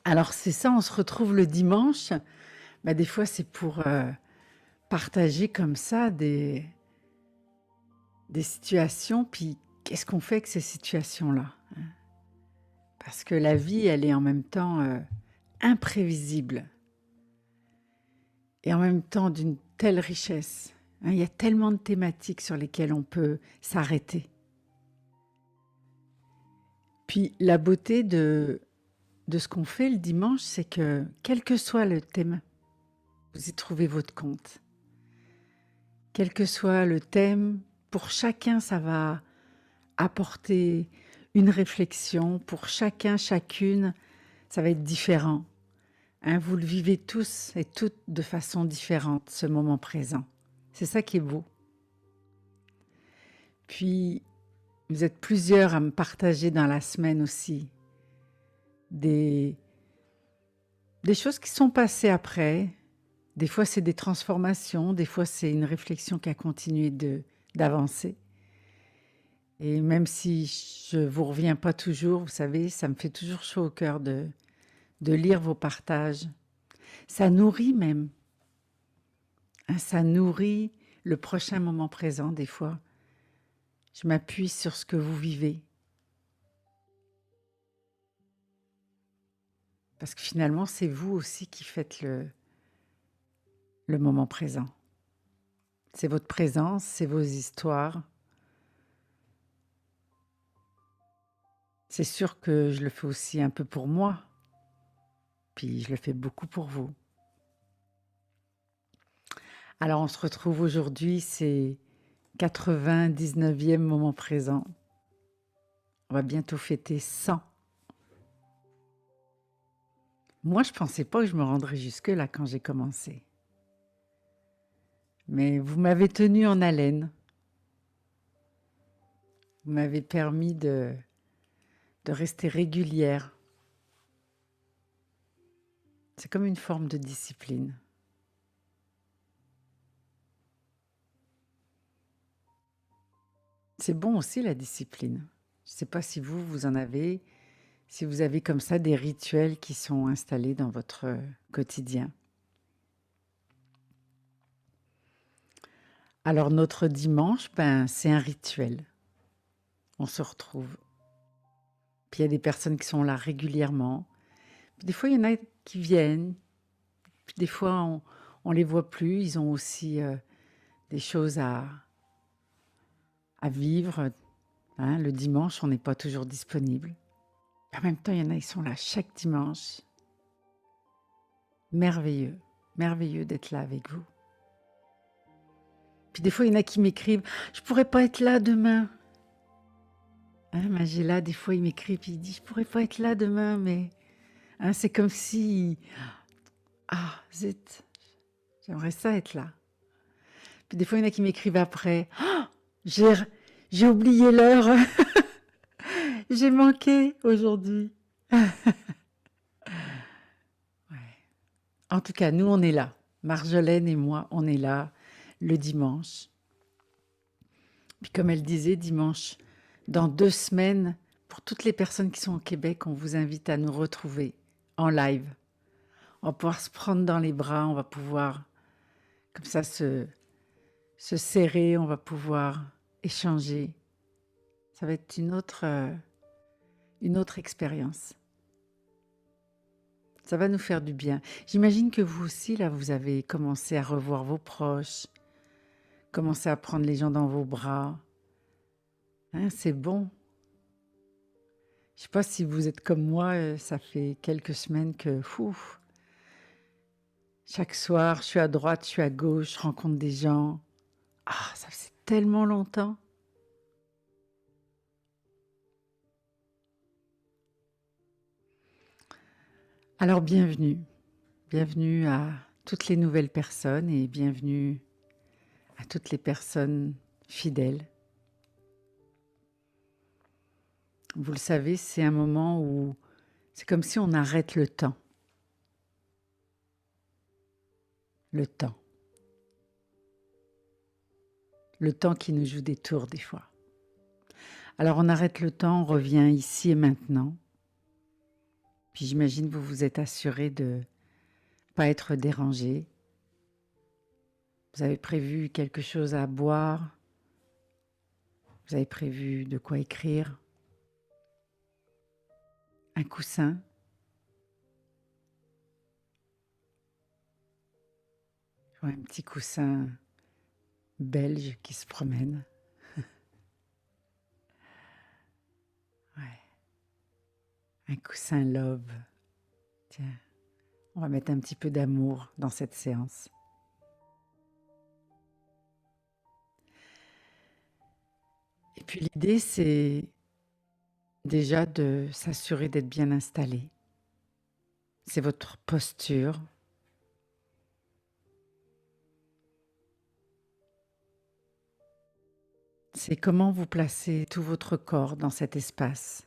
Alors c'est ça, on se retrouve le dimanche. Bah, des fois, c'est pour partager comme ça des situations, puis qu'est-ce qu'on fait avec ces situations-là? Parce que la vie, elle est en même temps imprévisible et en même temps d'une telle richesse. Hein. Il y a tellement de thématiques sur lesquelles on peut s'arrêter. Puis la beauté de ce qu'on fait le dimanche, c'est que quel que soit le thème, vous y trouvez votre compte. Quel que soit le thème, pour chacun, ça va apporter une réflexion. Pour chacun, chacune, ça va être différent. Hein, vous le vivez tous et toutes de façon différente, ce moment présent. C'est ça qui est beau. Puis, vous êtes plusieurs à me partager dans la semaine aussi des, des choses qui sont passées après. Des fois, c'est des transformations, des fois, c'est une réflexion qui a continué d'avancer. Et même si je ne vous reviens pas toujours, vous savez, ça me fait toujours chaud au cœur de lire vos partages. Ça nourrit même, hein, ça nourrit le prochain moment présent des fois. Je m'appuie sur ce que vous vivez. Parce que finalement, c'est vous aussi qui faites le moment présent. C'est votre présence, c'est vos histoires. C'est sûr que je le fais aussi un peu pour moi, puis je le fais beaucoup pour vous. Alors on se retrouve aujourd'hui, c'est 99e moment présent. On va bientôt fêter 100. Moi, je pensais pas que je me rendrais jusque-là quand j'ai commencé. Mais vous m'avez tenu en haleine. Vous m'avez permis de rester régulière. C'est comme une forme de discipline. C'est bon aussi la discipline. Je ne sais pas si vous en avez, si vous avez comme ça des rituels qui sont installés dans votre quotidien. Alors notre dimanche, ben, c'est un rituel. On se retrouve. Puis il y a des personnes qui sont là régulièrement. Puis des fois, il y en a qui viennent. Puis des fois, on les voit plus. Ils ont aussi des choses à vivre. Hein. Le dimanche, on n'est pas toujours disponible. En même temps, il y en a, ils sont là chaque dimanche. Merveilleux, merveilleux d'être là avec vous. Puis des fois, il y en a qui m'écrivent, je pourrais pas être là demain. Hein, Magella, des fois, il m'écrit, puis il dit, je pourrais pas être là demain, mais hein, c'est comme si, ah, zut, j'aimerais ça être là. Puis des fois, il y en a qui m'écrivent après, ah, j'ai, j'ai oublié l'heure, j'ai manqué aujourd'hui. Ouais. En tout cas, nous, on est là. Marjolaine et moi, on est là le dimanche. Puis comme elle disait, dimanche, dans 2 semaines, pour toutes les personnes qui sont au Québec, on vous invite à nous retrouver en live. On va pouvoir se prendre dans les bras, on va pouvoir comme ça se serrer, on va pouvoir échanger. Ça va être une autre expérience. Ça va nous faire du bien. J'imagine que vous aussi, là, vous avez commencé à revoir vos proches, commencé à prendre les gens dans vos bras. Hein, c'est bon. Je ne sais pas si vous êtes comme moi, ça fait quelques semaines que, chaque soir, je suis à droite, je suis à gauche, je rencontre des gens. Ah, ça fait tellement longtemps. Alors, bienvenue. Bienvenue à toutes les nouvelles personnes et bienvenue à toutes les personnes fidèles. Vous le savez, c'est un moment où c'est comme si on arrête le temps. Le temps. Le temps qui nous joue des tours des fois. Alors on arrête le temps, on revient ici et maintenant. Puis j'imagine vous vous êtes assuré de pas être dérangé. Vous avez prévu quelque chose à boire. Vous avez prévu de quoi écrire. Un coussin. Ouais, un petit coussin belge qui se promène. Ouais. Un coussin love. Tiens, on va mettre un petit peu d'amour dans cette séance. Et puis l'idée, c'est déjà de s'assurer d'être bien installé. C'est votre posture. C'est comment vous placez tout votre corps dans cet espace.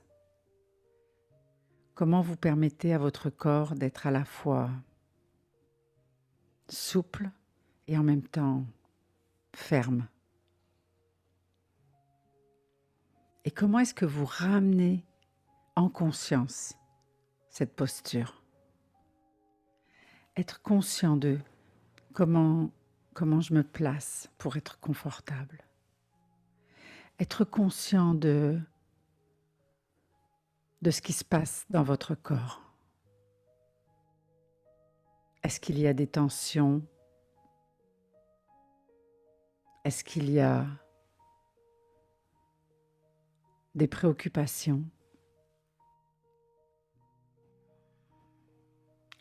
Comment vous permettez à votre corps d'être à la fois souple et en même temps ferme. Et comment est-ce que vous ramenez en conscience cette posture? Être conscient de comment je me place pour être confortable. Être conscient de ce qui se passe dans votre corps. Est-ce qu'il y a des tensions? Est-ce qu'il y a des préoccupations?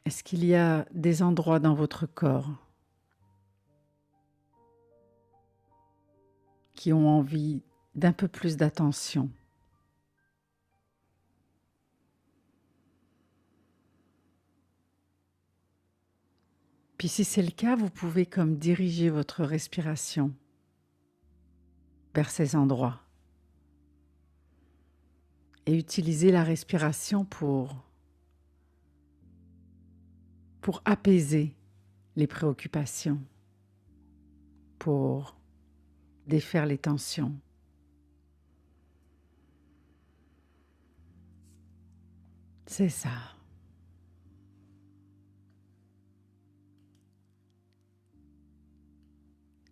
Est-ce qu'il y a des endroits dans votre corps qui ont envie d'un peu plus d'attention? Puis si c'est le cas, vous pouvez comme diriger votre respiration vers ces endroits et utiliser la respiration pour apaiser les préoccupations, pour défaire les tensions. C'est ça.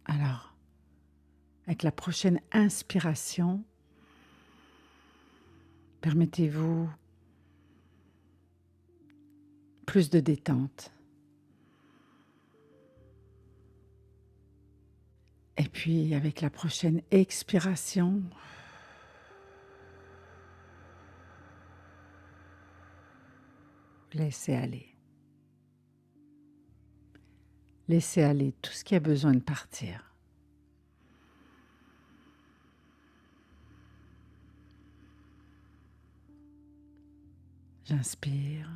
Alors, avec la prochaine inspiration, permettez-vous plus de détente. Et puis, avec la prochaine expiration, laissez aller. Laissez aller tout ce qui a besoin de partir. J'inspire.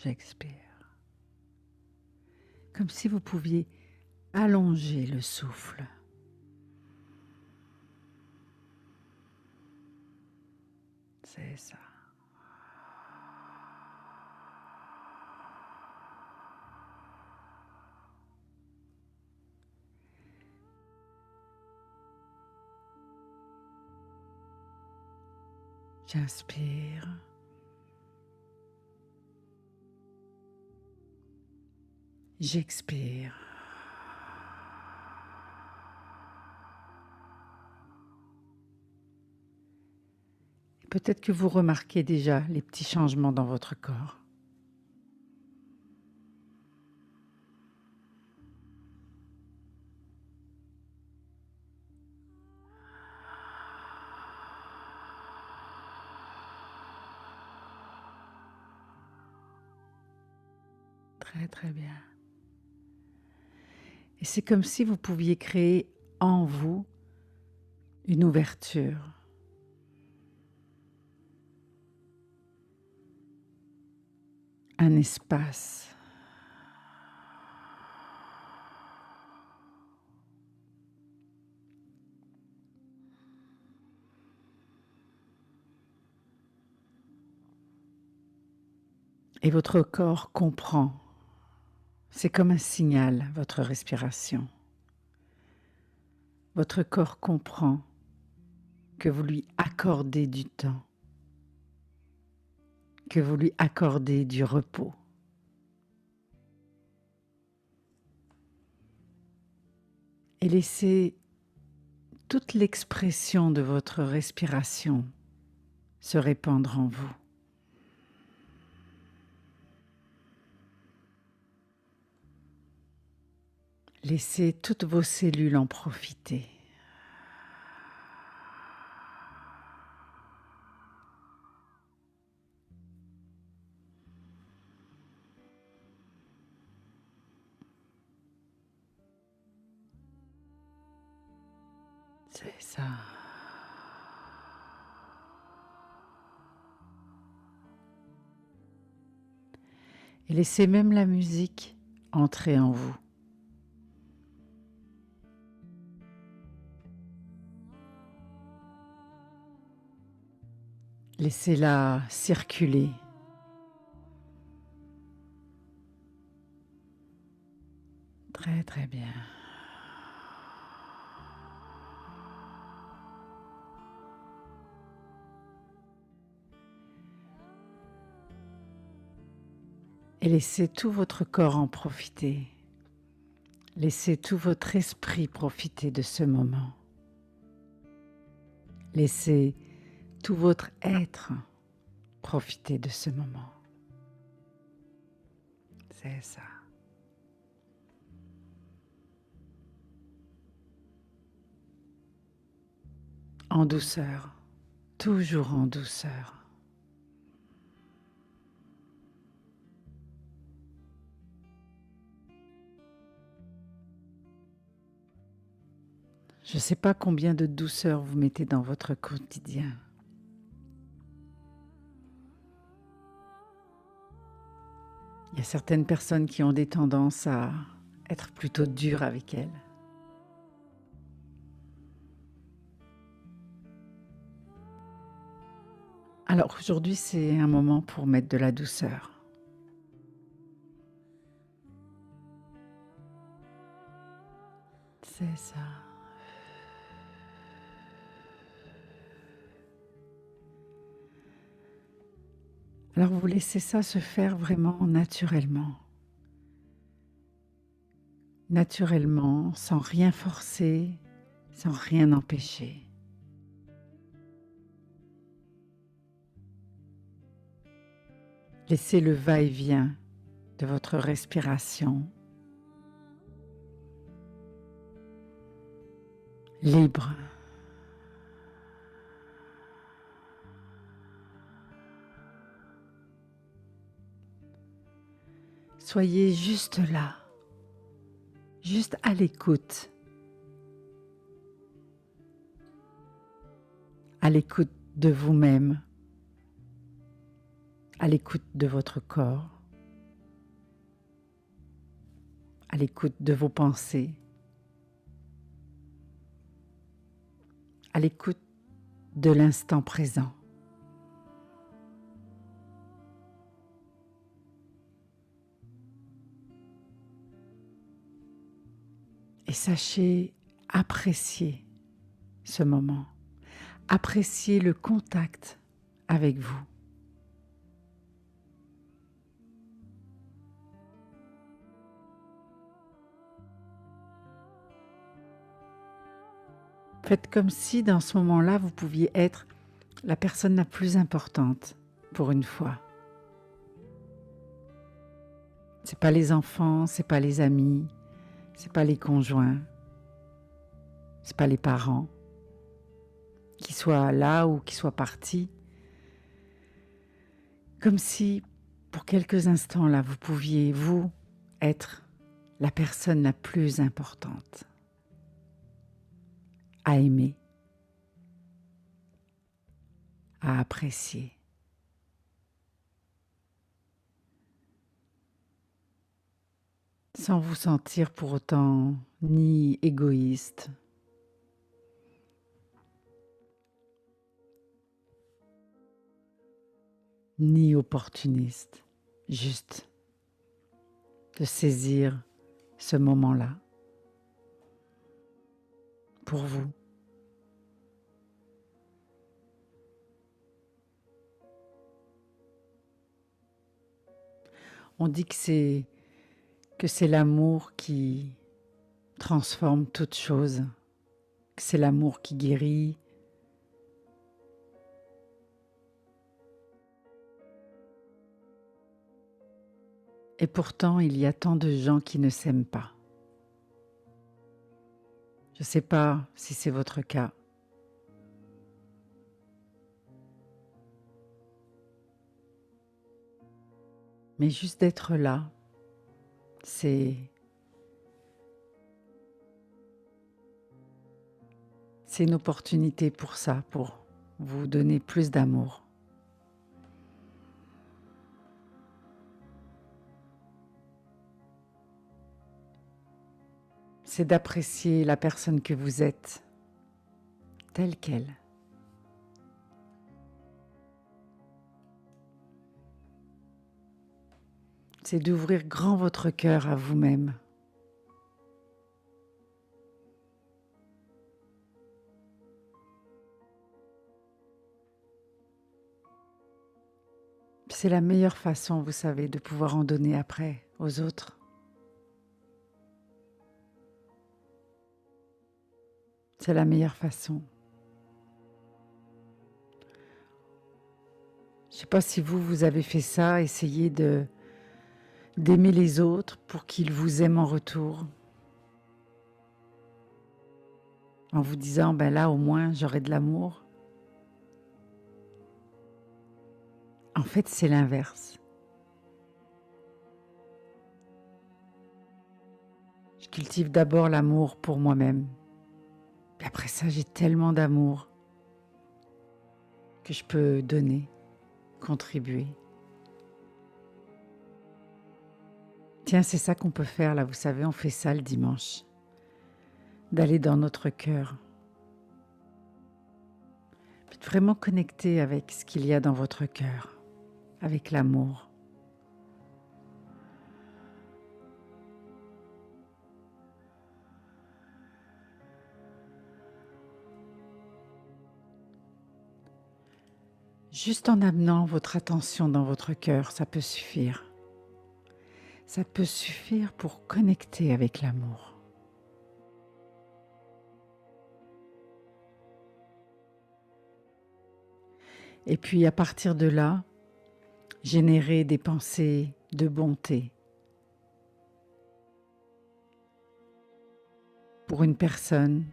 J'expire. Comme si vous pouviez allonger le souffle. C'est ça. J'inspire. J'expire. Peut-être que vous remarquez déjà les petits changements dans votre corps. Très très bien. Et c'est comme si vous pouviez créer en vous une ouverture. Un espace. Et votre corps comprend. C'est comme un signal, votre respiration. Votre corps comprend que vous lui accordez du temps, que vous lui accordez du repos. Et laissez toute l'expression de votre respiration se répandre en vous. Laissez toutes vos cellules en profiter. C'est ça. Et laissez même la musique entrer en vous. Laissez-la circuler. Très très bien. Et laissez tout votre corps en profiter. Laissez tout votre esprit profiter de ce moment. Laissez tout votre être profiter de ce moment. C'est ça. En douceur, toujours en douceur. Je ne sais pas combien de douceur vous mettez dans votre quotidien. Il y a certaines personnes qui ont des tendances à être plutôt dures avec elles. Alors aujourd'hui, c'est un moment pour mettre de la douceur. C'est ça. Alors vous laissez ça se faire vraiment naturellement. Naturellement, sans rien forcer, sans rien empêcher. Laissez le va-et-vient de votre respiration libre. Soyez juste là, juste à l'écoute de vous-même, à l'écoute de votre corps, à l'écoute de vos pensées, à l'écoute de l'instant présent. Et sachez apprécier ce moment, apprécier le contact avec vous. Faites comme si dans ce moment-là, vous pouviez être la personne la plus importante pour une fois. C'est pas les enfants, c'est pas les amis, c'est pas les conjoints, c'est pas les parents, qui soient là ou qui soient partis. Comme si, pour quelques instants là, vous pouviez, vous, être la personne la plus importante à aimer, à apprécier. Sans vous sentir pour autant ni égoïste, ni opportuniste, juste de saisir ce moment-là pour vous. On dit que c'est l'amour qui transforme toute chose, que c'est l'amour qui guérit. Et pourtant, il y a tant de gens qui ne s'aiment pas. Je ne sais pas si c'est votre cas. Mais juste d'être là, c'est une opportunité pour ça, pour vous donner plus d'amour. C'est d'apprécier la personne que vous êtes, telle qu'elle. C'est d'ouvrir grand votre cœur à vous-même. C'est la meilleure façon, vous savez, de pouvoir en donner après aux autres. C'est la meilleure façon. Je ne sais pas si vous avez fait ça, essayez d'aimer les autres pour qu'ils vous aiment en retour. En vous disant, ben là au moins j'aurai de l'amour. En fait, c'est l'inverse. Je cultive d'abord l'amour pour moi-même. Puis après ça, j'ai tellement d'amour que je peux donner, contribuer. Tiens, c'est ça qu'on peut faire là, vous savez, on fait ça le dimanche. D'aller dans notre cœur. Puis de vraiment connecter avec ce qu'il y a dans votre cœur, avec l'amour. Juste en amenant votre attention dans votre cœur, ça peut suffire. Ça peut suffire pour connecter avec l'amour. Et puis à partir de là, générer des pensées de bonté pour une personne,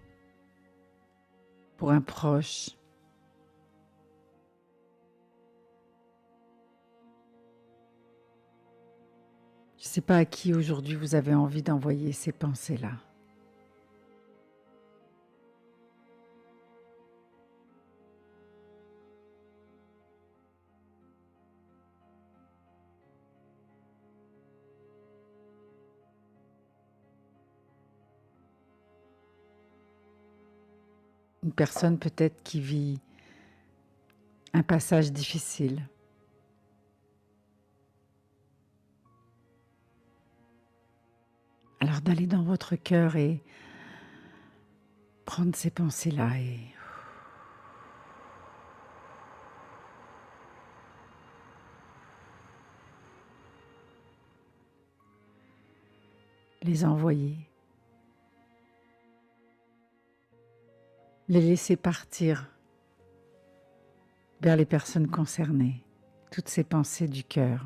pour un proche. Je ne sais pas à qui aujourd'hui vous avez envie d'envoyer ces pensées-là. Une personne peut-être qui vit un passage difficile. Alors d'aller dans votre cœur et prendre ces pensées-là et les envoyer. Les laisser partir vers les personnes concernées, toutes ces pensées du cœur.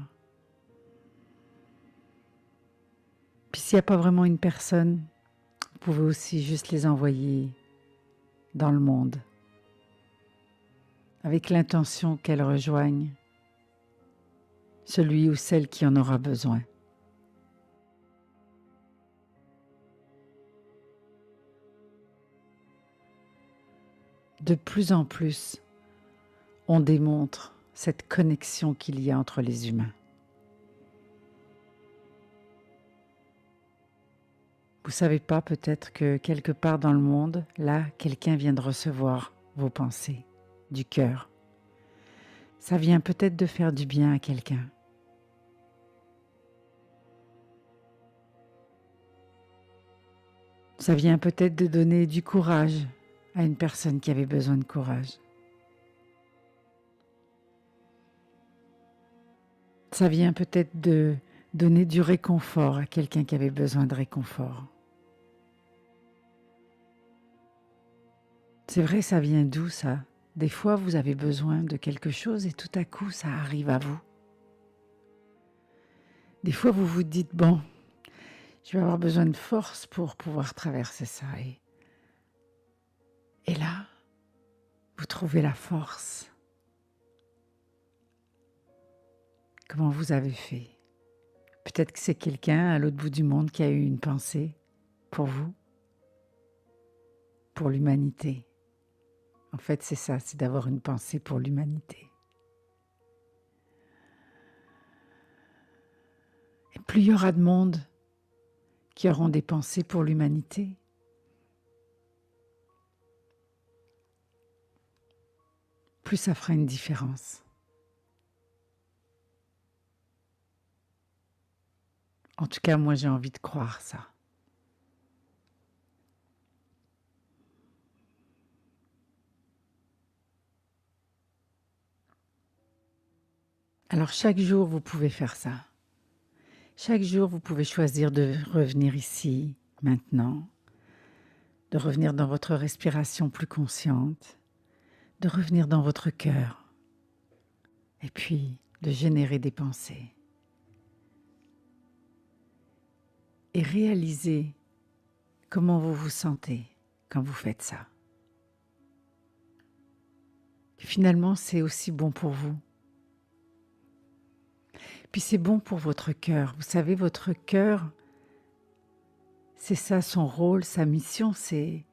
Puis s'il n'y a pas vraiment une personne, vous pouvez aussi juste les envoyer dans le monde, avec l'intention qu'elles rejoignent celui ou celle qui en aura besoin. De plus en plus, on démontre cette connexion qu'il y a entre les humains. Vous ne savez pas peut-être que quelque part dans le monde, là, quelqu'un vient de recevoir vos pensées du cœur. Ça vient peut-être de faire du bien à quelqu'un. Ça vient peut-être de donner du courage à une personne qui avait besoin de courage. Ça vient peut-être donner du réconfort à quelqu'un qui avait besoin de réconfort. C'est vrai, ça vient d'où ça? Des fois, vous avez besoin de quelque chose et tout à coup, ça arrive à vous. Des fois, vous vous dites, bon, je vais avoir besoin de force pour pouvoir traverser ça. Et là, vous trouvez la force. Comment vous avez fait? Peut-être que c'est quelqu'un à l'autre bout du monde qui a eu une pensée pour vous, pour l'humanité. En fait, c'est ça, c'est d'avoir une pensée pour l'humanité. Et plus il y aura de monde qui auront des pensées pour l'humanité, plus ça fera une différence. En tout cas, moi, j'ai envie de croire ça. Alors, chaque jour, vous pouvez faire ça. Chaque jour, vous pouvez choisir de revenir ici, maintenant, de revenir dans votre respiration plus consciente, de revenir dans votre cœur, et puis de générer des pensées. Et réaliser comment vous vous sentez quand vous faites ça. Finalement, c'est aussi bon pour vous. Puis c'est bon pour votre cœur. Vous savez, votre cœur, c'est ça son rôle, sa mission, c'est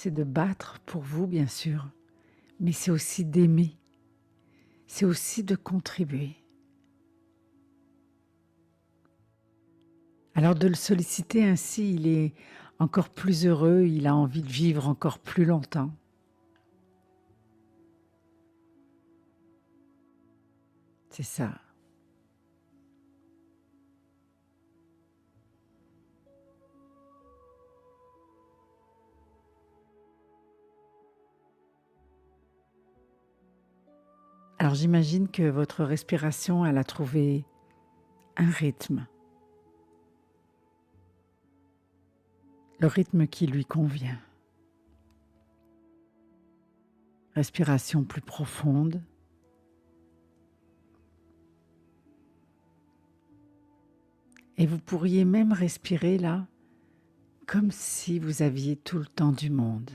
de battre pour vous, bien sûr. Mais c'est aussi d'aimer. C'est aussi de contribuer. Alors de le solliciter ainsi, il est encore plus heureux, il a envie de vivre encore plus longtemps. C'est ça. Alors j'imagine que votre respiration, elle a trouvé un rythme. Le rythme qui lui convient. Respiration plus profonde. Et vous pourriez même respirer là, comme si vous aviez tout le temps du monde.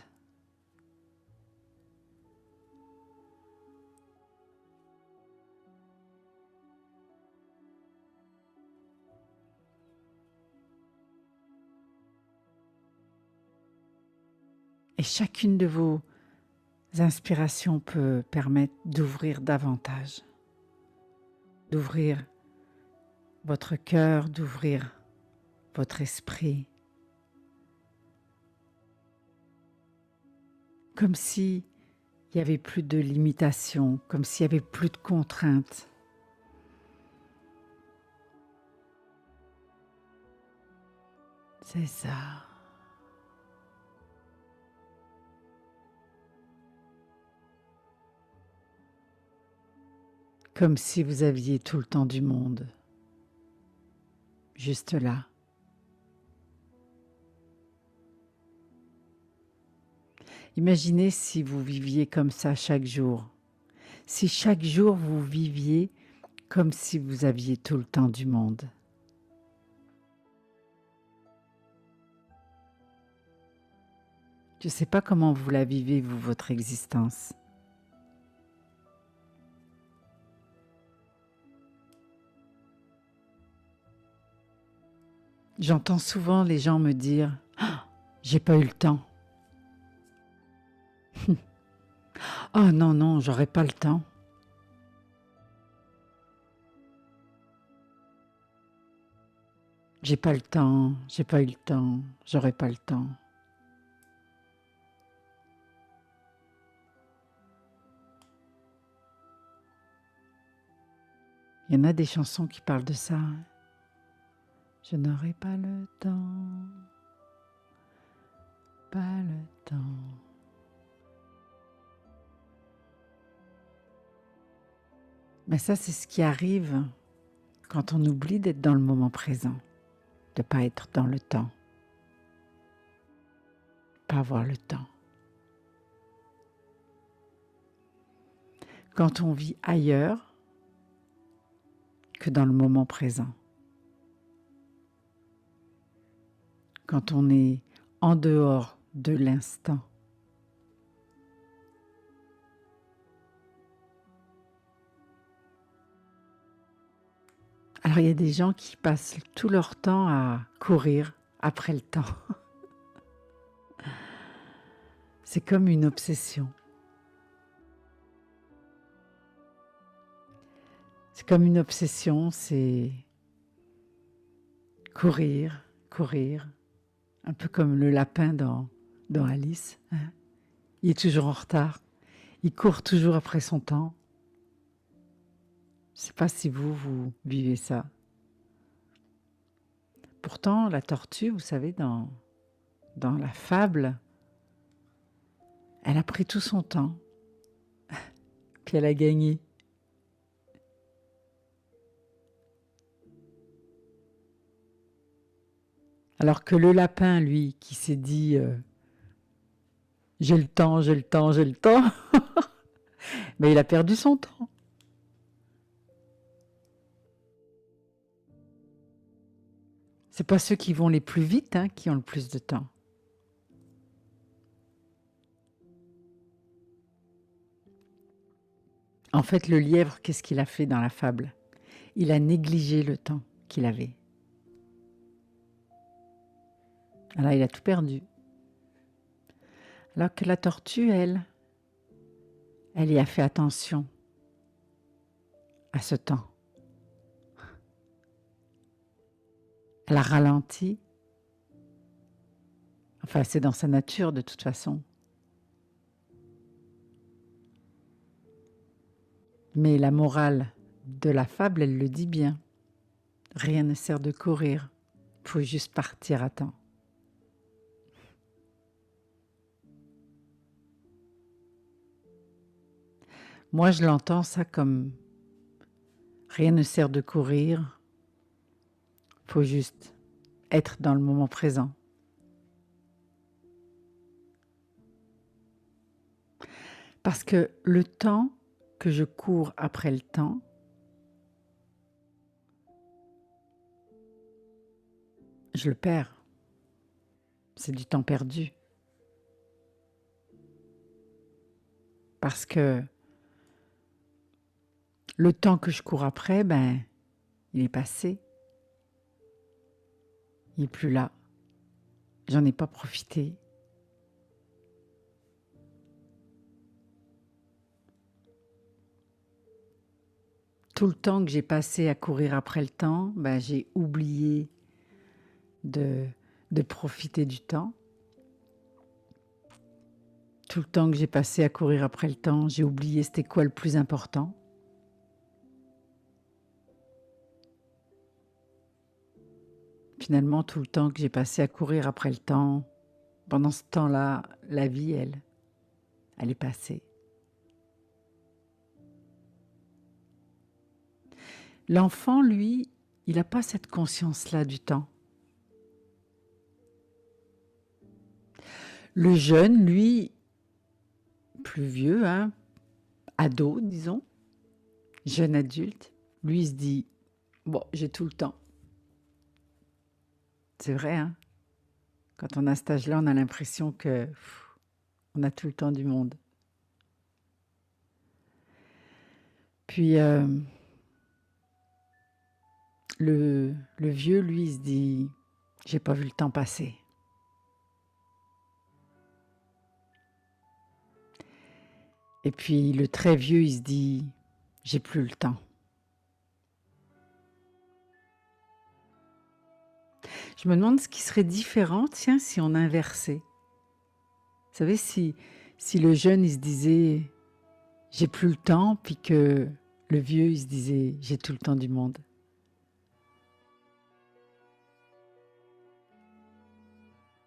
Et chacune de vos inspirations peut permettre d'ouvrir davantage, d'ouvrir votre cœur, d'ouvrir votre esprit, comme s'il n'y avait plus de limitations, comme s'il n'y avait plus de contraintes. C'est ça. Comme si vous aviez tout le temps du monde, juste là. Imaginez si vous viviez comme ça chaque jour. Si chaque jour vous viviez comme si vous aviez tout le temps du monde. Je ne sais pas comment vous la vivez, vous, votre existence. J'entends souvent les gens me dire « Ah, j'ai pas eu le temps. » Oh non, non, j'aurais pas le temps. J'ai pas le temps, j'ai pas eu le temps, j'aurais pas le temps. Il y en a des chansons qui parlent de ça. Je n'aurai pas le temps, pas le temps. Mais ça, c'est ce qui arrive quand on oublie d'être dans le moment présent, de ne pas être dans le temps, pas avoir le temps. Quand on vit ailleurs que dans le moment présent. Quand on est en dehors de l'instant. Alors il y a des gens qui passent tout leur temps à courir après le temps. C'est comme une obsession. C'est comme une obsession, c'est courir, courir. Un peu comme le lapin dans Alice. Hein. Il est toujours en retard. Il court toujours après son temps. Je ne sais pas si vous vivez ça. Pourtant, la tortue, vous savez, dans la fable, elle a pris tout son temps. Puis elle a gagné. Alors que le lapin, lui, qui s'est dit j'ai le temps, j'ai le temps, j'ai le temps, mais il a perdu son temps. C'est pas ceux qui vont les plus vite hein, qui ont le plus de temps. En fait, le lièvre, qu'est-ce qu'il a fait dans la fable? Il a négligé le temps qu'il avait. Alors, il a tout perdu. Alors que la tortue, elle y a fait attention à ce temps. Elle a ralenti. Enfin, c'est dans sa nature de toute façon. Mais la morale de la fable, elle le dit bien. Rien ne sert de courir, il faut juste partir à temps. Moi, je l'entends ça comme rien ne sert de courir, il faut juste être dans le moment présent. Parce que le temps que je cours après le temps, je le perds. C'est du temps perdu. Parce que le temps que je cours après, ben, il est passé. Il n'est plus là. J'en ai pas profité. Tout le temps que j'ai passé à courir après le temps, ben, j'ai oublié de profiter du temps. Tout le temps que j'ai passé à courir après le temps, j'ai oublié c'était quoi le plus important. Finalement, tout le temps que j'ai passé à courir après le temps, pendant ce temps-là, la vie, elle est passée. L'enfant, lui, il n'a pas cette conscience-là du temps. Le jeune, lui, plus vieux, hein, ado, disons, jeune adulte, lui, il se dit « Bon, j'ai tout le temps ». C'est vrai, hein. Quand on a cet âge-là, on a l'impression que on a tout le temps du monde. Puis le vieux, lui, il se dit « J'ai pas vu le temps passer ». Et puis le très vieux, il se dit « J'ai plus le temps ». Je me demande ce qui serait différent, tiens, si on inversait. Vous savez, si le jeune, il se disait « J'ai plus le temps », puis que le vieux, il se disait « J'ai tout le temps du monde ».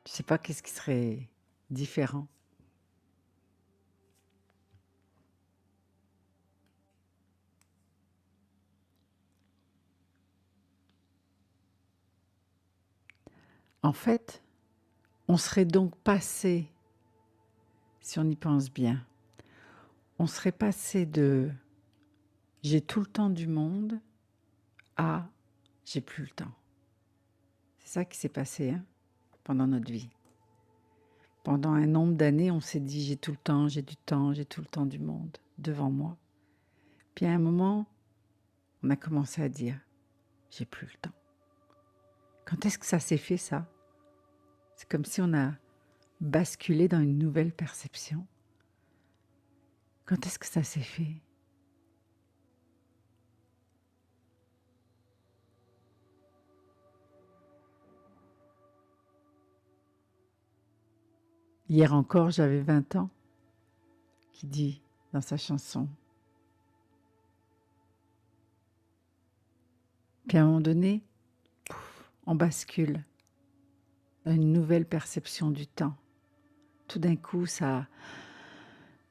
Je ne sais pas qu'est-ce qui serait différent. En fait, on serait donc passé, si on y pense bien, on serait passé de j'ai tout le temps du monde à j'ai plus le temps. C'est ça qui s'est passé pendant notre vie. Pendant un nombre d'années, on s'est dit j'ai tout le temps, j'ai du temps, j'ai tout le temps du monde devant moi. Puis à un moment, on a commencé à dire j'ai plus le temps. Quand est-ce que ça s'est fait ça? C'est comme si on a basculé dans une nouvelle perception. Quand est-ce que ça s'est fait? Hier encore, j'avais 20 ans, qui dit dans sa chanson. Puis à un moment donné, on bascule dans une nouvelle perception du temps. Tout d'un coup, ça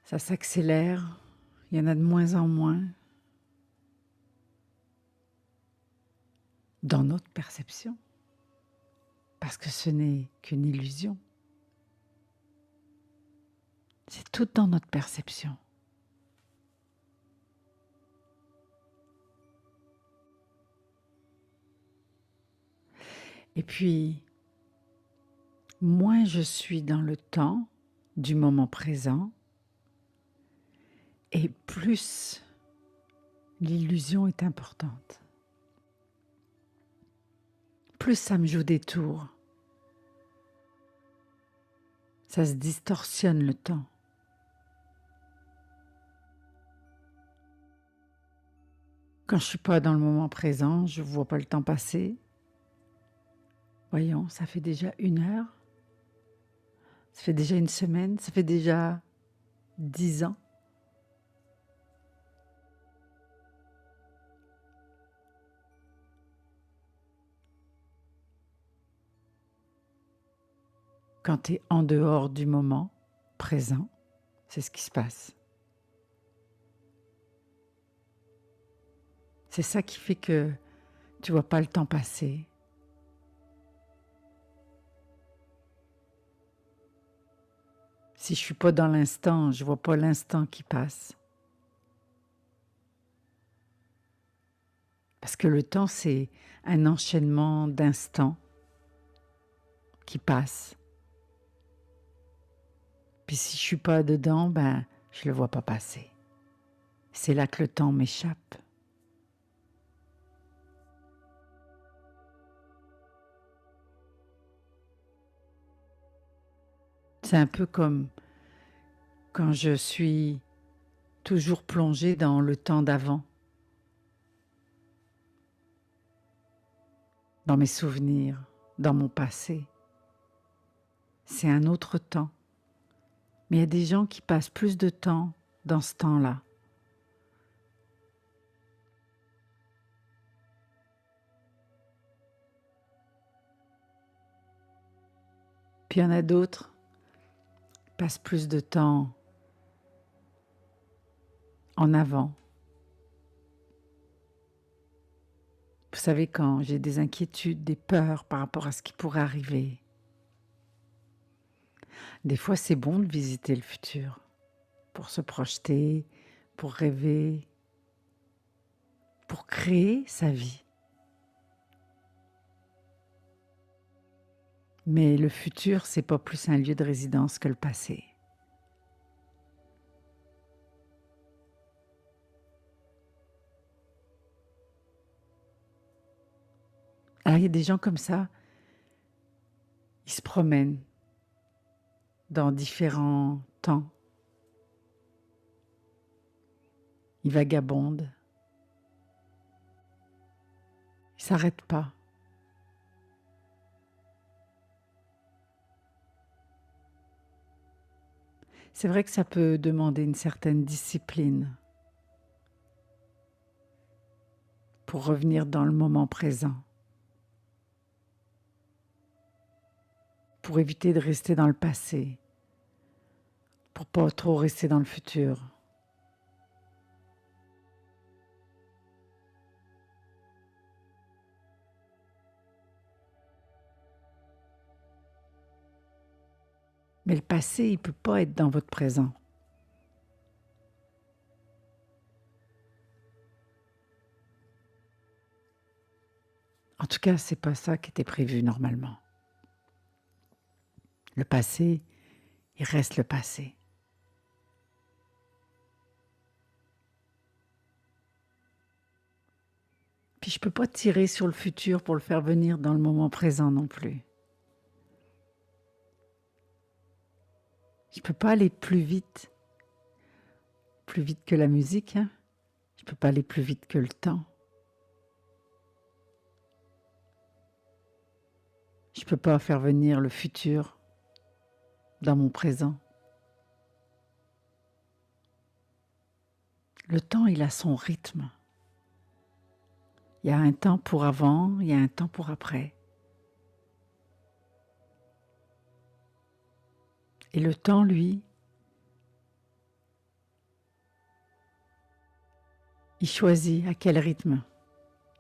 s'accélère, il y en a de moins en moins dans notre perception, parce que ce n'est qu'une illusion. C'est tout dans notre perception. Et puis, moins je suis dans le temps du moment présent, et plus l'illusion est importante. Plus ça me joue des tours. Ça se distorsionne le temps. Quand je ne suis pas dans le moment présent, je ne vois pas le temps passer. Voyons, ça fait déjà 1 heure. Ça fait déjà 1 semaine. Ça fait déjà 10 ans. Quand tu es en dehors du moment présent, c'est ce qui se passe. C'est ça qui fait que tu ne vois pas le temps passer. Si je ne suis pas dans l'instant, je ne vois pas l'instant qui passe. Parce que le temps, c'est un enchaînement d'instants qui passent. Puis si je ne suis pas dedans, je ne le vois pas passer. C'est là que le temps m'échappe. C'est un peu comme quand je suis toujours plongée dans le temps d'avant, dans mes souvenirs, dans mon passé. C'est un autre temps. Mais il y a des gens qui passent plus de temps dans ce temps-là. Puis il y en a d'autres qui passent plus de temps en avant. Vous savez, quand j'ai des inquiétudes, des peurs par rapport à ce qui pourrait arriver, des fois c'est bon de visiter le futur pour se projeter, pour rêver, pour créer sa vie. Mais le futur, c'est pas plus un lieu de résidence que le passé. Alors il y a des gens comme ça, ils se promènent dans différents temps. Ils vagabondent. Ils ne s'arrêtent pas. C'est vrai que ça peut demander une certaine discipline pour revenir dans le moment présent, pour éviter de rester dans le passé, pour pas trop rester dans le futur. Mais le passé, il ne peut pas être dans votre présent. En tout cas, c'est pas ça qui était prévu normalement. Le passé, il reste le passé. Puis je peux pas tirer sur le futur pour le faire venir dans le moment présent non plus. Je peux pas aller plus vite que la musique. Hein. Je peux pas aller plus vite que le temps. Je peux pas faire venir le futur dans mon présent. Le temps, il a son rythme. Il y a un temps pour avant, il y a un temps pour après. Et le temps, lui, il choisit à quel rythme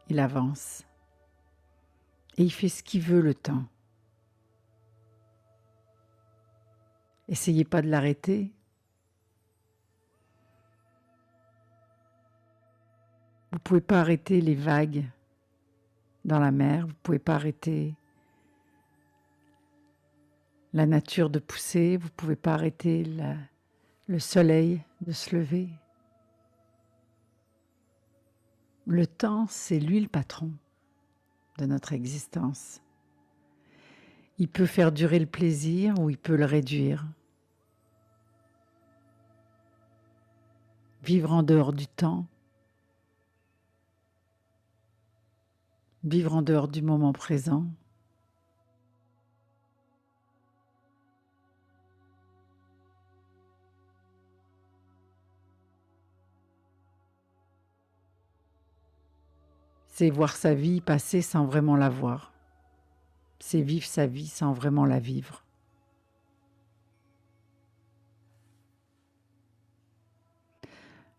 il avance. Et il fait ce qu'il veut le temps. Essayez pas de l'arrêter. Vous ne pouvez pas arrêter les vagues dans la mer, vous ne pouvez pas arrêter la nature de pousser, vous ne pouvez pas arrêter le soleil de se lever. Le temps, c'est lui le patron de notre existence. Il peut faire durer le plaisir ou il peut le réduire. Vivre en dehors du temps, vivre en dehors du moment présent. C'est voir sa vie passer sans vraiment la voir. C'est vivre sa vie sans vraiment la vivre.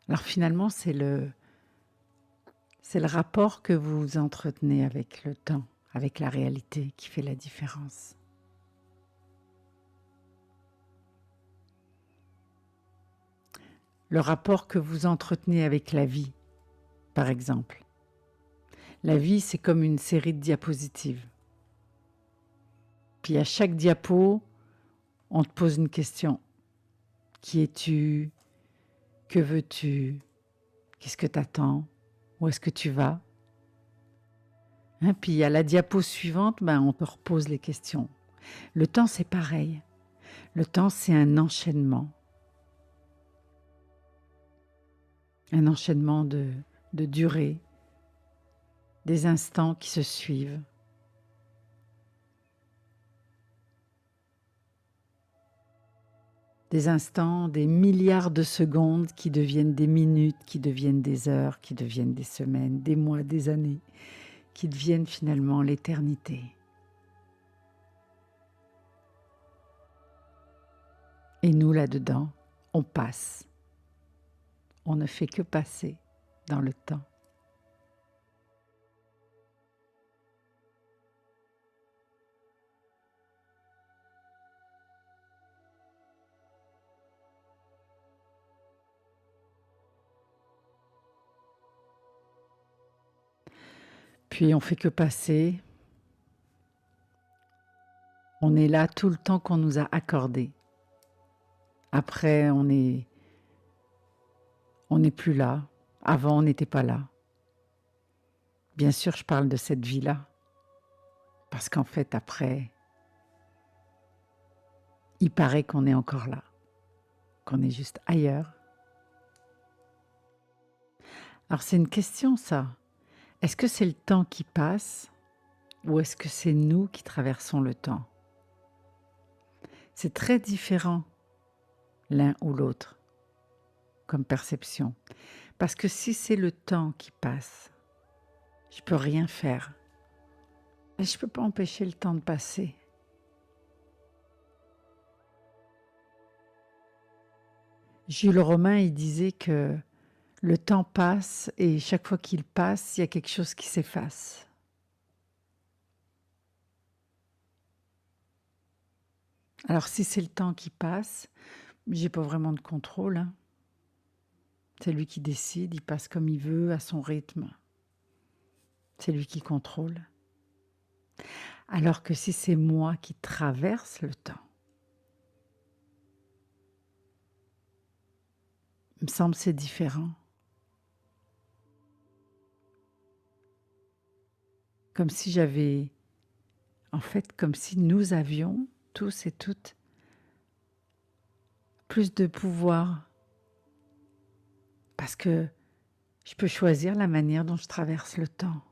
Alors finalement, c'est le rapport que vous entretenez avec le temps, avec la réalité qui fait la différence. Le rapport que vous entretenez avec la vie, par exemple. La vie, c'est comme une série de diapositives. Puis à chaque diapo, on te pose une question. Qui es-tu? Que veux-tu? Qu'est-ce que tu attends? Où est-ce que tu vas? Hein, puis à la diapo suivante, on te repose les questions. Le temps, c'est pareil. Le temps, c'est un enchaînement. Un enchaînement de durée, des instants qui se suivent. Des instants, des milliards de secondes qui deviennent des minutes, qui deviennent des heures, qui deviennent des semaines, des mois, des années, qui deviennent finalement l'éternité. Et nous, là-dedans, on passe. On ne fait que passer dans le temps. Puis on fait que passer. On est là tout le temps qu'on nous a accordé. Après, on n'est plus là. Avant, on n'était pas là. Bien sûr, je parle de cette vie-là. Parce qu'en fait, après, il paraît qu'on est encore là. Qu'on est juste ailleurs. Alors c'est une question, ça. Est-ce que c'est le temps qui passe ou est-ce que c'est nous qui traversons le temps? C'est très différent l'un ou l'autre comme perception. Parce que si c'est le temps qui passe, je ne peux rien faire. Et je ne peux pas empêcher le temps de passer. Jules Romain, il disait que le temps passe et chaque fois qu'il passe, il y a quelque chose qui s'efface. Alors si c'est le temps qui passe, j'ai pas vraiment de contrôle, hein. C'est lui qui décide, il passe comme il veut, à son rythme. C'est lui qui contrôle. Alors que si c'est moi qui traverse le temps, il me semble que c'est différent. Comme si j'avais, en fait, comme si nous avions, tous et toutes, plus de pouvoir. Parce que je peux choisir la manière dont je traverse le temps.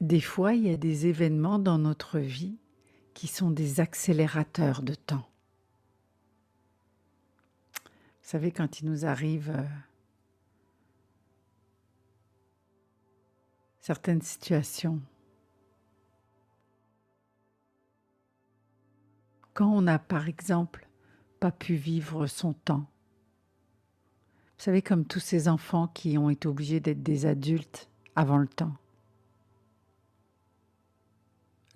Des fois, il y a des événements dans notre vie qui sont des accélérateurs de temps. Vous savez, quand il nous arrive certaines situations, quand on n'a par exemple pas pu vivre son temps, vous savez, comme tous ces enfants qui ont été obligés d'être des adultes avant le temps,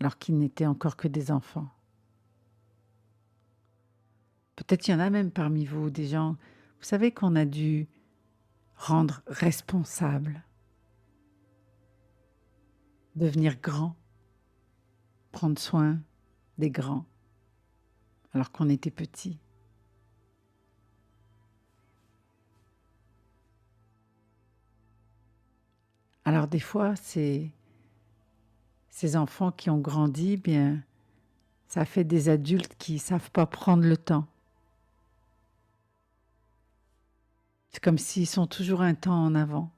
alors qu'ils n'étaient encore que des enfants. Peut-être il y en a même parmi vous des gens, vous savez, qu'on a dû rendre responsables, devenir grands, prendre soin des grands, alors qu'on était petits. Alors des fois, ces enfants qui ont grandi, bien, ça fait des adultes qui ne savent pas prendre le temps. C'est comme s'ils sont toujours un temps en avant.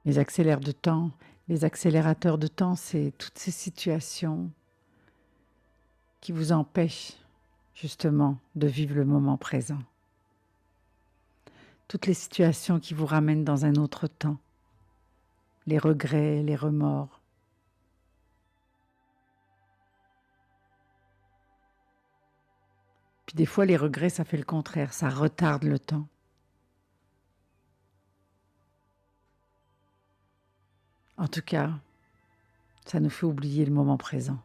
Les accélérateurs de temps, c'est toutes ces situations qui vous empêchent justement de vivre le moment présent. Toutes les situations qui vous ramènent dans un autre temps. Les regrets, les remords. Puis des fois, les regrets, ça fait le contraire, ça retarde le temps. En tout cas, ça nous fait oublier le moment présent.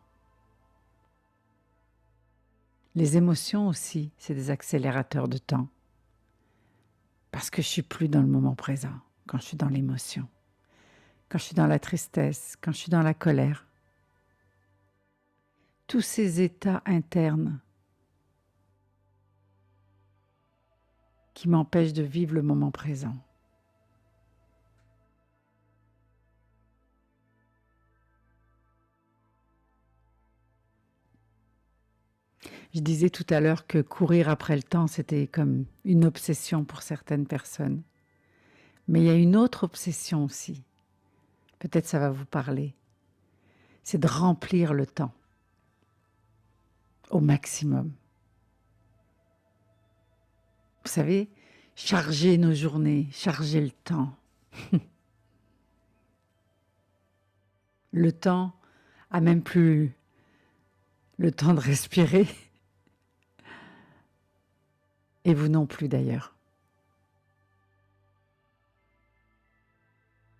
Les émotions aussi, c'est des accélérateurs de temps. Parce que je suis plus dans le moment présent, quand je suis dans l'émotion, quand je suis dans la tristesse, quand je suis dans la colère. Tous ces états internes qui m'empêchent de vivre le moment présent. Je disais tout à l'heure que courir après le temps, c'était comme une obsession pour certaines personnes. Mais il y a une autre obsession aussi. Peut-être ça va vous parler. C'est de remplir le temps au maximum. Vous savez, charger nos journées, charger le temps. Le temps a même plus le temps de respirer. Et vous non plus d'ailleurs.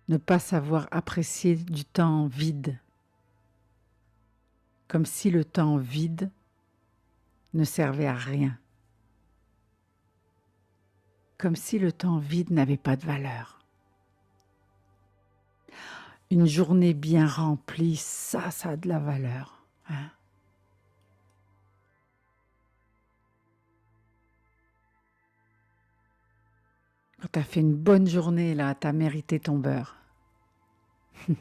Ne pas savoir apprécier du temps vide. Comme si le temps vide ne servait à rien. Comme si le temps vide n'avait pas de valeur. Une journée bien remplie, ça a de la valeur. Hein? Quand tu as fait une bonne journée, là, tu as mérité ton beurre. Je ne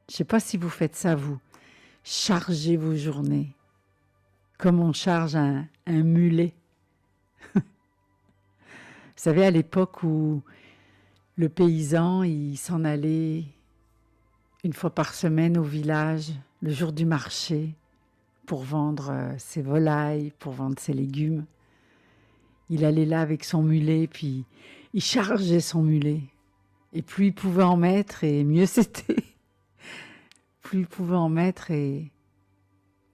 sais pas si vous faites ça, vous. Chargez vos journées. Comme on charge un mulet. Vous savez, à l'époque où le paysan, il s'en allait une fois par semaine au village, le jour du marché, pour vendre ses volailles, pour vendre ses légumes. Il allait là avec son mulet, puis il chargeait son mulet. Et plus il pouvait en mettre, et mieux c'était. Plus il pouvait en mettre, et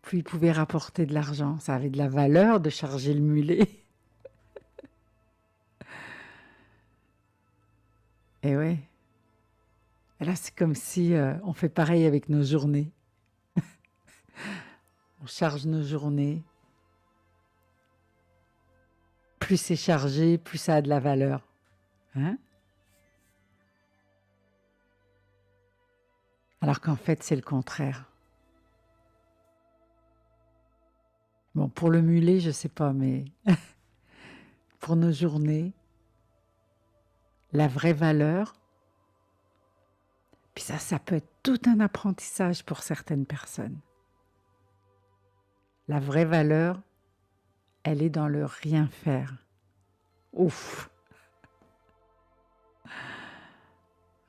plus il pouvait rapporter de l'argent. Ça avait de la valeur de charger le mulet. Et ouais. Et là, c'est comme si on fait pareil avec nos journées. On charge nos journées. Plus c'est chargé, plus ça a de la valeur. Hein? Alors qu'en fait, c'est le contraire. Bon, pour le mulet, je sais pas, mais pour nos journées, la vraie valeur, puis ça peut être tout un apprentissage pour certaines personnes. La vraie valeur, elle est dans le rien faire. Ouf!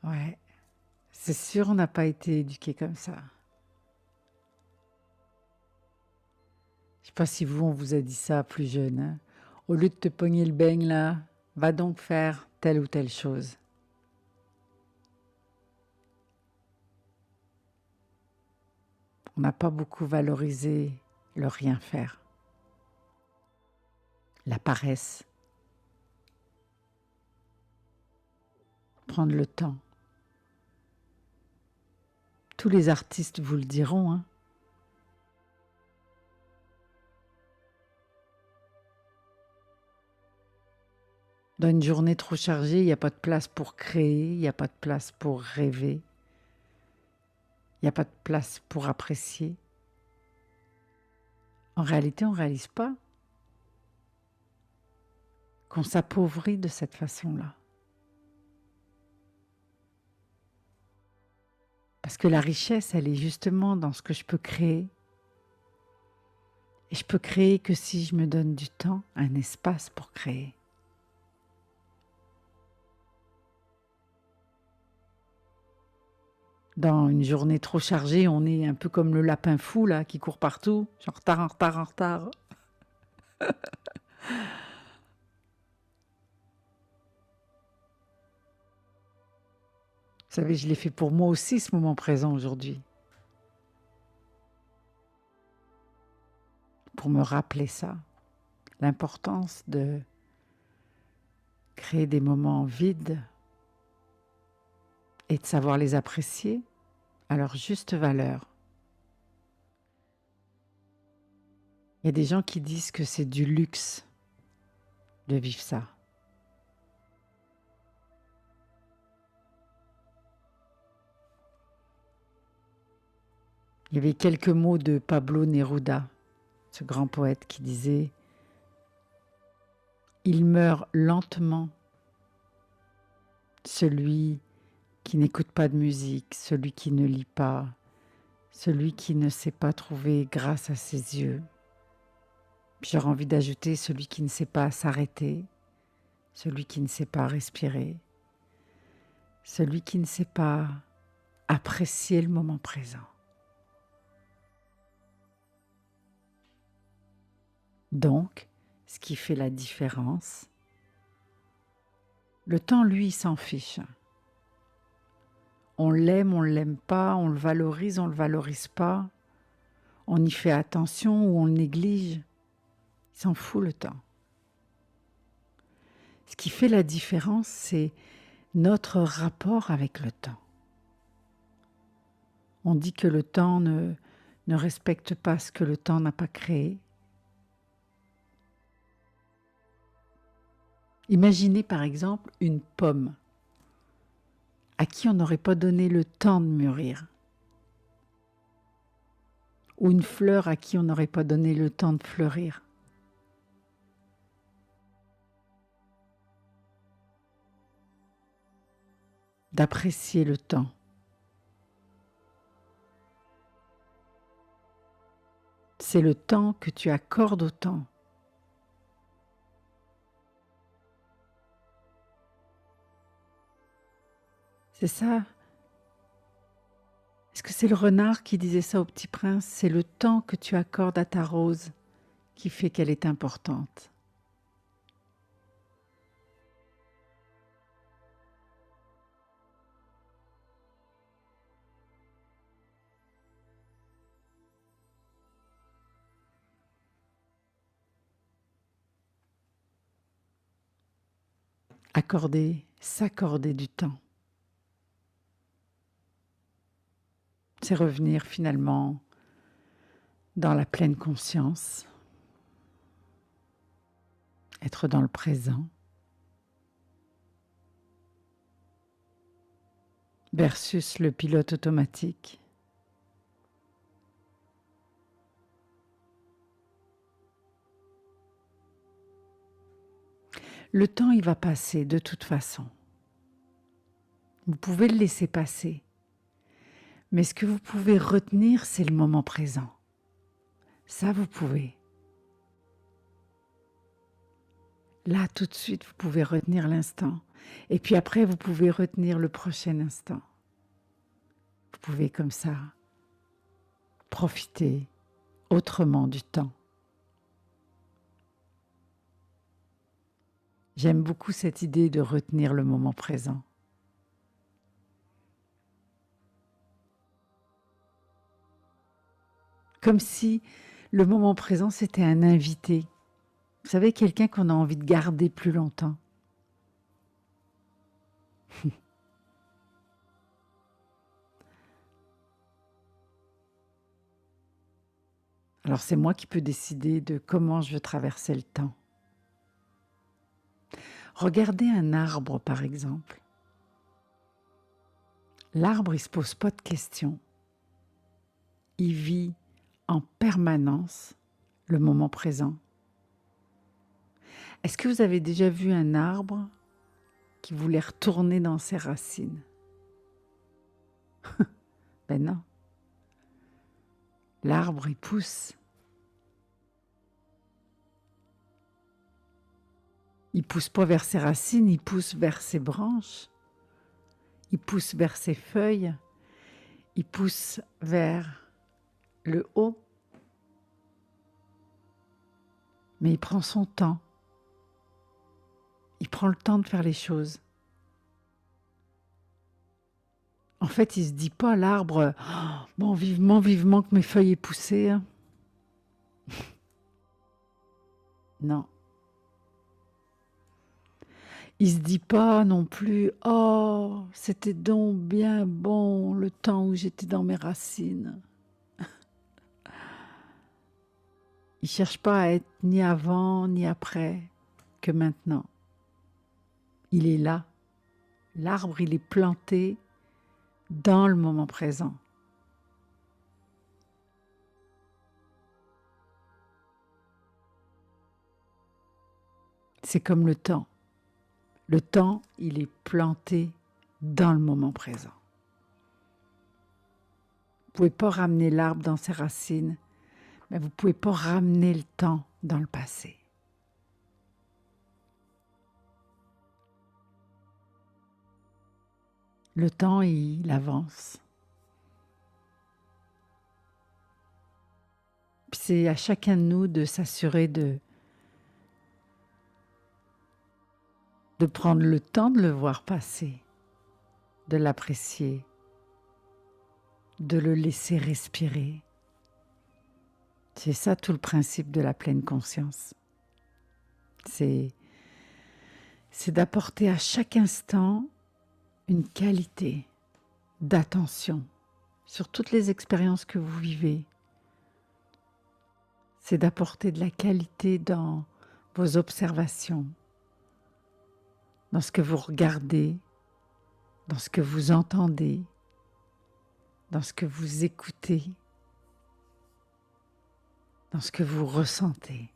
Ouais, c'est sûr, on n'a pas été éduqués comme ça. Je sais pas si vous, on vous a dit ça plus jeune, hein. Au lieu de te pogner le beigne là, va donc faire telle ou telle chose. On n'a pas beaucoup valorisé le rien faire, la paresse, prendre le temps. Tous les artistes vous le diront, hein. Dans une journée trop chargée, il n'y a pas de place pour créer, il n'y a pas de place pour rêver, il n'y a pas de place pour apprécier. En réalité, on ne réalise pas qu'on s'appauvrit de cette façon-là. Parce que la richesse, elle est justement dans ce que je peux créer. Et je peux créer que si je me donne du temps, un espace pour créer. Dans une journée trop chargée, on est un peu comme le lapin fou là, qui court partout, en retard, en retard, en retard. Vous savez, je l'ai fait pour moi aussi, ce moment présent aujourd'hui. Pour me rappeler ça. L'importance de créer des moments vides et de savoir les apprécier à leur juste valeur. Il y a des gens qui disent que c'est du luxe de vivre ça. Il y avait quelques mots de Pablo Neruda, ce grand poète qui disait « Il meurt lentement, celui qui n'écoute pas de musique, celui qui ne lit pas, celui qui ne sait pas trouver grâce à ses yeux. » J'aurais envie d'ajouter celui qui ne sait pas s'arrêter, celui qui ne sait pas respirer, celui qui ne sait pas apprécier le moment présent. Donc, ce qui fait la différence, le temps, lui, il s'en fiche. On l'aime, on ne l'aime pas, on le valorise pas, on y fait attention ou on le néglige. Il s'en fout le temps. Ce qui fait la différence, c'est notre rapport avec le temps. On dit que le temps ne respecte pas ce que le temps n'a pas créé. Imaginez par exemple une pomme à qui on n'aurait pas donné le temps de mûrir, ou une fleur à qui on n'aurait pas donné le temps de fleurir. D'apprécier le temps. C'est le temps que tu accordes au temps. C'est ça. Est-ce que c'est le renard qui disait ça au Petit Prince? C'est le temps que tu accordes à ta rose qui fait qu'elle est importante. Accorder, s'accorder du temps. c'est revenir finalement dans la pleine conscience, être dans le présent, versus le pilote automatique. Le temps, il va passer de toute façon. Vous pouvez le laisser passer. Mais ce que vous pouvez retenir, c'est le moment présent. Ça, vous pouvez. Là, tout de suite, vous pouvez retenir l'instant. Et puis après, vous pouvez retenir le prochain instant. Vous pouvez comme ça profiter autrement du temps. J'aime beaucoup cette idée de retenir le moment présent. Comme si le moment présent, c'était un invité. Vous savez, quelqu'un qu'on a envie de garder plus longtemps. Alors c'est moi qui peux décider de comment je veux traverser le temps. Regardez un arbre, par exemple. L'arbre, il ne se pose pas de questions. Il vit en permanence le moment présent. Est-ce que vous avez déjà vu un arbre qui voulait retourner dans ses racines? Ben non. L'arbre, il pousse. Il pousse pas vers ses racines, il pousse vers ses branches. Il pousse vers ses feuilles. Il pousse vers le haut. Mais il prend son temps. Il prend le temps de faire les choses. En fait, il ne se dit pas l'arbre, oh, bon, vivement, vivement que mes feuilles aient poussé. Hein. Non. Il ne se dit pas non plus, oh, c'était donc bien bon le temps où j'étais dans mes racines. Il ne cherche pas à être ni avant ni après que maintenant. Il est là. L'arbre, il est planté dans le moment présent. C'est comme le temps. Le temps, il est planté dans le moment présent. Vous ne pouvez pas ramener l'arbre dans ses racines, mais vous ne pouvez pas ramener le temps dans le passé. Le temps, il avance. Puis c'est à chacun de nous de s'assurer de prendre le temps de le voir passer, de l'apprécier, de le laisser respirer. C'est ça tout le principe de la pleine conscience. C'est d'apporter à chaque instant une qualité d'attention sur toutes les expériences que vous vivez. C'est d'apporter de la qualité dans vos observations, dans ce que vous regardez, dans ce que vous entendez, dans ce que vous écoutez, dans ce que vous ressentez.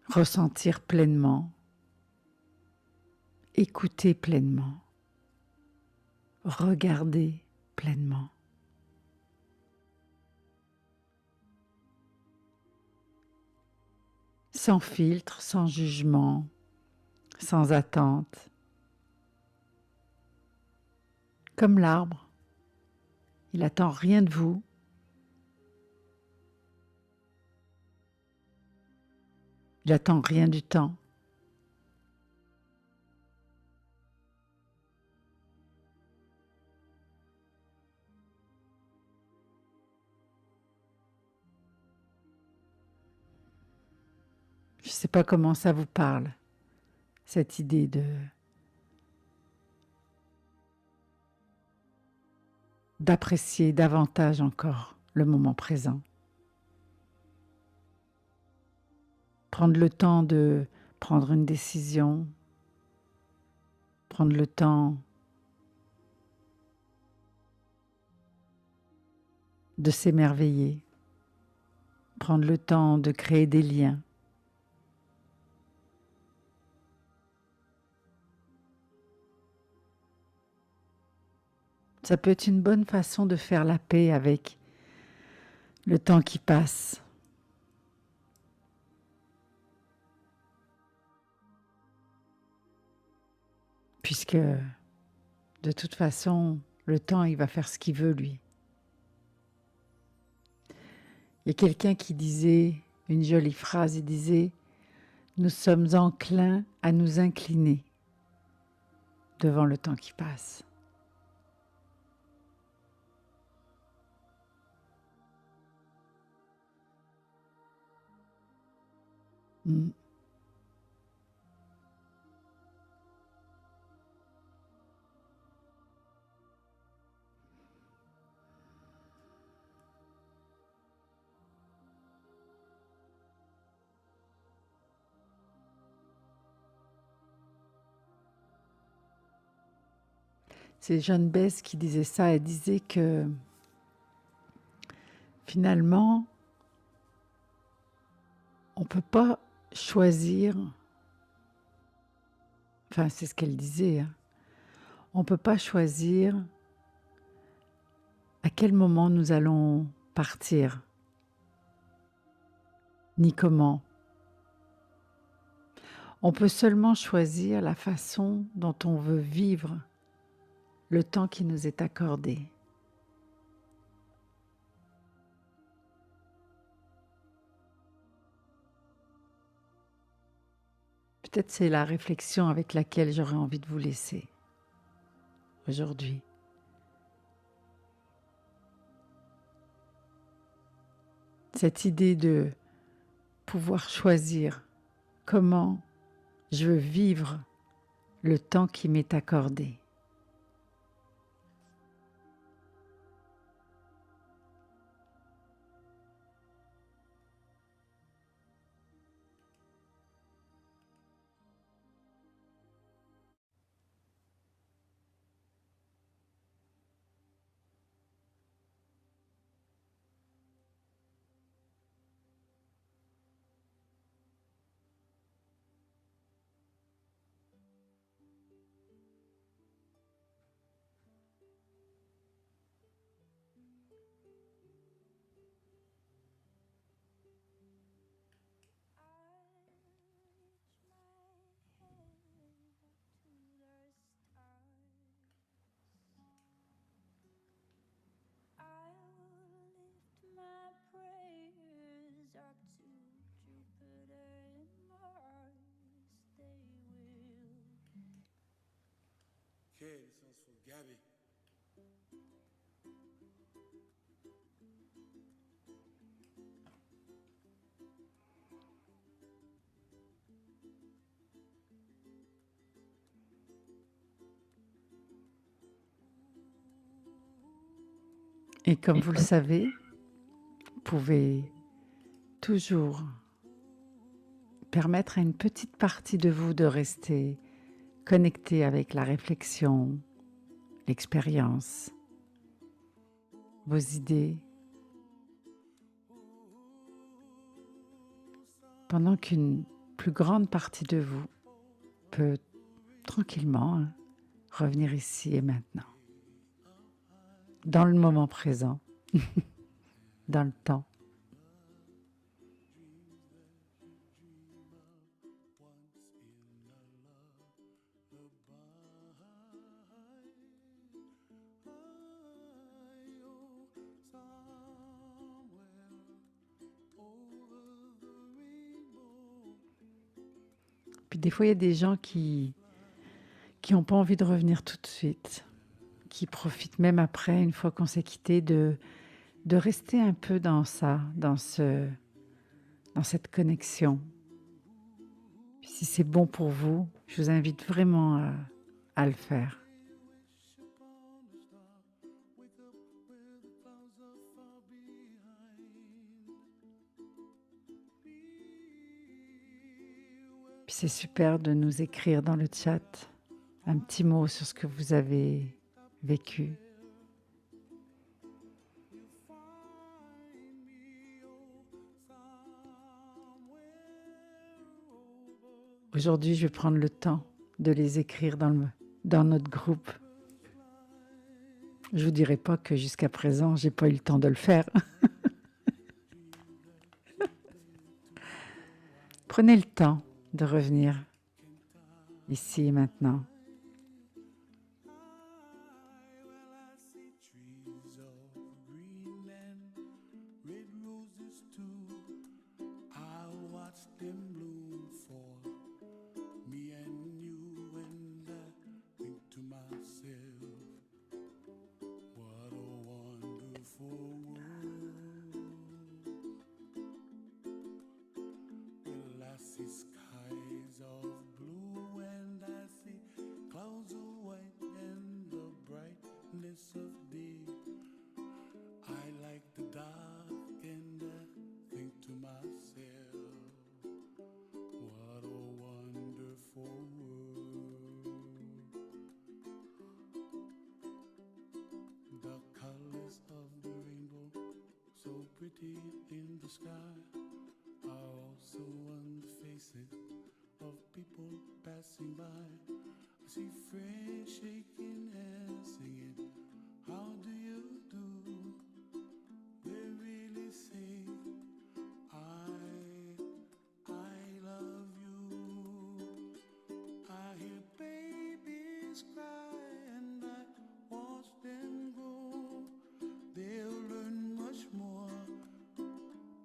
Ressentir pleinement, écouter pleinement, regarder pleinement. Sans filtre, sans jugement, sans attente. Comme l'arbre, il n'attend rien de vous. Il n'attend rien du temps. Je ne sais pas comment ça vous parle, cette idée de d'apprécier davantage encore le moment présent. Prendre le temps de prendre une décision, prendre le temps de s'émerveiller, prendre le temps de créer des liens. Ça peut être une bonne façon de faire la paix avec le temps qui passe. Puisque de toute façon, le temps, il va faire ce qu'il veut, lui. Il y a quelqu'un qui disait, une jolie phrase, il disait « Nous sommes enclins à nous incliner devant le temps qui passe. » C'est Jeanne Besse qui disait ça. Elle disait que finalement, on ne peut pas choisir, enfin c'est ce qu'elle disait, hein, on ne peut pas choisir à quel moment nous allons partir, ni comment. On peut seulement choisir la façon dont on veut vivre le temps qui nous est accordé. Peut-être c'est la réflexion avec laquelle j'aurais envie de vous laisser aujourd'hui. Cette idée de pouvoir choisir comment je veux vivre le temps qui m'est accordé. Okay, this one's for Gabby. Et comme vous le savez, vous pouvez toujours permettre à une petite partie de vous de rester connectée avec la réflexion, l'expérience, vos idées, pendant qu'une plus grande partie de vous peut tranquillement revenir ici et maintenant, dans le moment présent, dans le temps. Puis des fois, il y a des gens qui n'ont pas envie de revenir tout de suite, qui profitent même après, une fois qu'on s'est quitté, de rester un peu dans ça, dans cette connexion. Puis si c'est bon pour vous, je vous invite vraiment à le faire. Puis c'est super de nous écrire dans le chat un petit mot sur ce que vous avez vécu. Aujourd'hui, je vais prendre le temps de les écrire dans notre groupe. Je vous dirai pas que jusqu'à présent, j'ai pas eu le temps de le faire. Prenez le temps de revenir ici et maintenant. Skies of blue and I see clouds of white and the brightness of day. I like the dark and I think to myself, what a wonderful world. The colors of the rainbow, so pretty in the sky, are also on the faces of people passing by. I see friends shaking hands, singing, how do you do? They really say, I love you. I hear babies cry and I watch them grow. They'll learn much more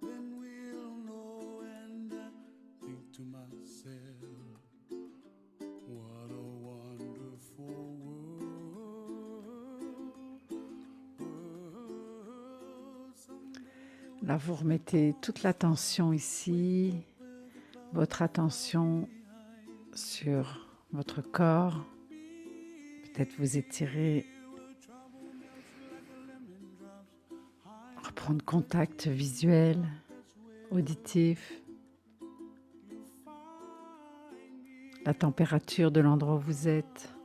than we'll know, and I think to myself, what a wonderful world. Someday Là, vous remettez toute l'attention ici, votre attention sur votre corps. Peut-être vous étirer, reprendre contact visuel, auditif, la température de l'endroit où vous êtes.